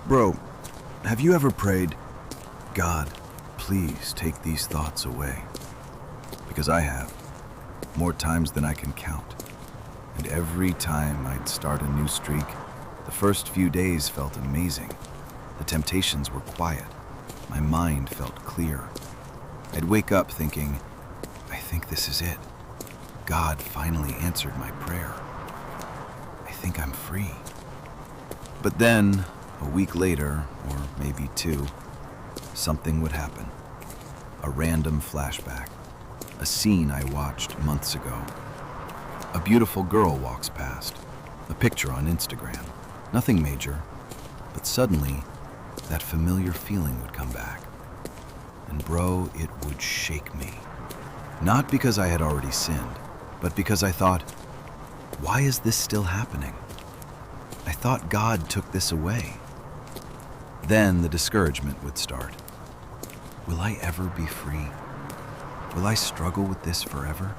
Bro, have you ever prayed, God, please take these thoughts away? Because I have, more times than I can count. And every time I'd start a new streak, the first few days felt amazing. The temptations were quiet. My mind felt clear. I'd wake up thinking, I think this is it. God finally answered my prayer. I think I'm free. But then, a week later, or maybe two, something would happen. A random flashback. A scene I watched months ago. A beautiful girl walks past. A picture on Instagram. Nothing major, but suddenly, that familiar feeling would come back. And bro, it would shake me. Not because I had already sinned, but because I thought, why is this still happening? I thought God took this away. Then the discouragement would start. Will I ever be free? Will I struggle with this forever?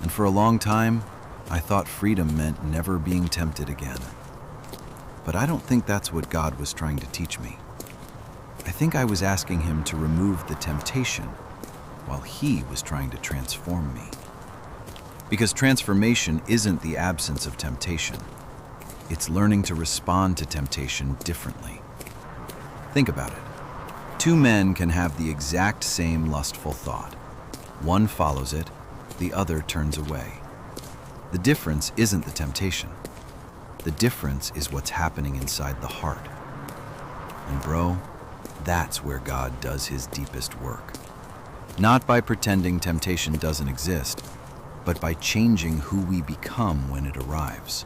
And for a long time, I thought freedom meant never being tempted again. But I don't think that's what God was trying to teach me. I think I was asking him to remove the temptation while he was trying to transform me. Because transformation isn't the absence of temptation. It's learning to respond to temptation differently. Think about it. Two men can have the exact same lustful thought. One follows it, the other turns away. The difference isn't the temptation. The difference is what's happening inside the heart. And bro, that's where God does his deepest work. Not by pretending temptation doesn't exist, but by changing who we become when it arrives.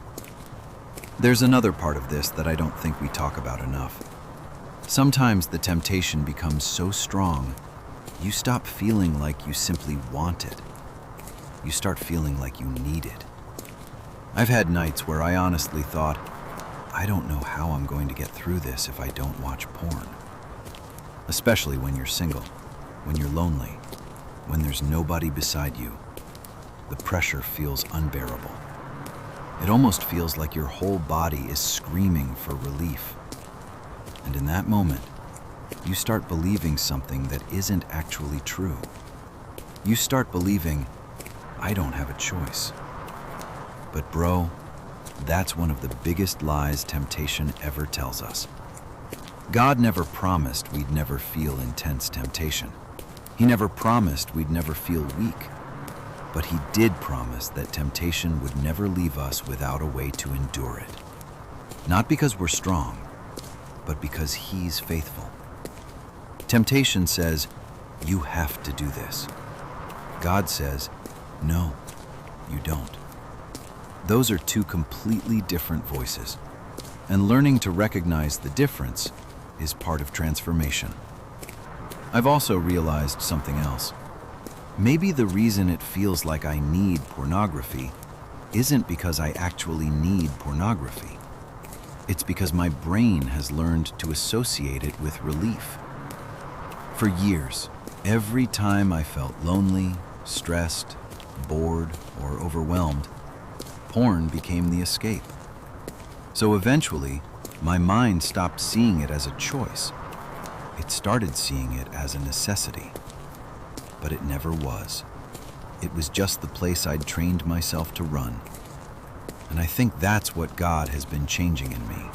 There's another part of this that I don't think we talk about enough. Sometimes the temptation becomes so strong, you stop feeling like you simply want it. You start feeling like you need it. I've had nights where I honestly thought, I don't know how I'm going to get through this if I don't watch porn. Especially when you're single, when you're lonely, when there's nobody beside you. The pressure feels unbearable. It almost feels like your whole body is screaming for relief. And in that moment, you start believing something that isn't actually true. You start believing, I don't have a choice. But bro, that's one of the biggest lies temptation ever tells us. God never promised we'd never feel intense temptation. He never promised we'd never feel weak. But he did promise that temptation would never leave us without a way to endure it. Not because we're strong, but because he's faithful. Temptation says, you have to do this. God says, no, you don't. Those are two completely different voices, and learning to recognize the difference is part of transformation. I've also realized something else. Maybe the reason it feels like I need pornography isn't because I actually need pornography. It's because my brain has learned to associate it with relief. For years, every time I felt lonely, stressed, bored, or overwhelmed, porn became the escape. So eventually, my mind stopped seeing it as a choice. It started seeing it as a necessity. But it never was. It was just the place I'd trained myself to run. And I think that's what God has been changing in me.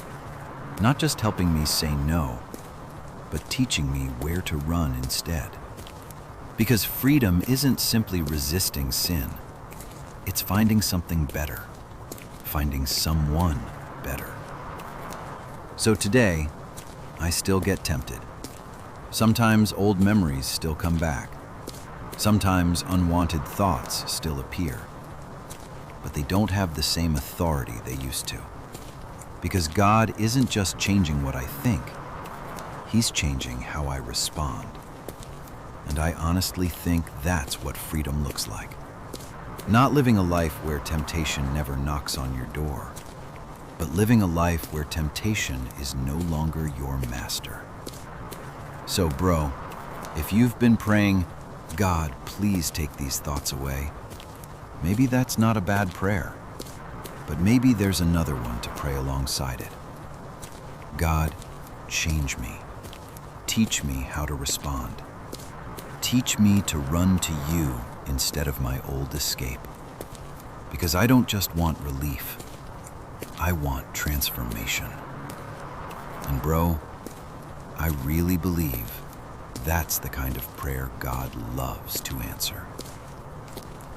Not just helping me say no, but teaching me where to run instead. Because freedom isn't simply resisting sin. It's finding something better. Finding someone better. So today, I still get tempted. Sometimes old memories still come back. Sometimes unwanted thoughts still appear. But they don't have the same authority they used to. Because God isn't just changing what I think, he's changing how I respond. And I honestly think that's what freedom looks like. Not living a life where temptation never knocks on your door, but living a life where temptation is no longer your master. So bro, if you've been praying, God, please take these thoughts away, maybe that's not a bad prayer, but maybe there's another one to pray alongside it. God, change me. Teach me how to respond. Teach me to run to you instead of my old escape. Because I don't just want relief, I want transformation. And bro, I really believe that's the kind of prayer God loves to answer.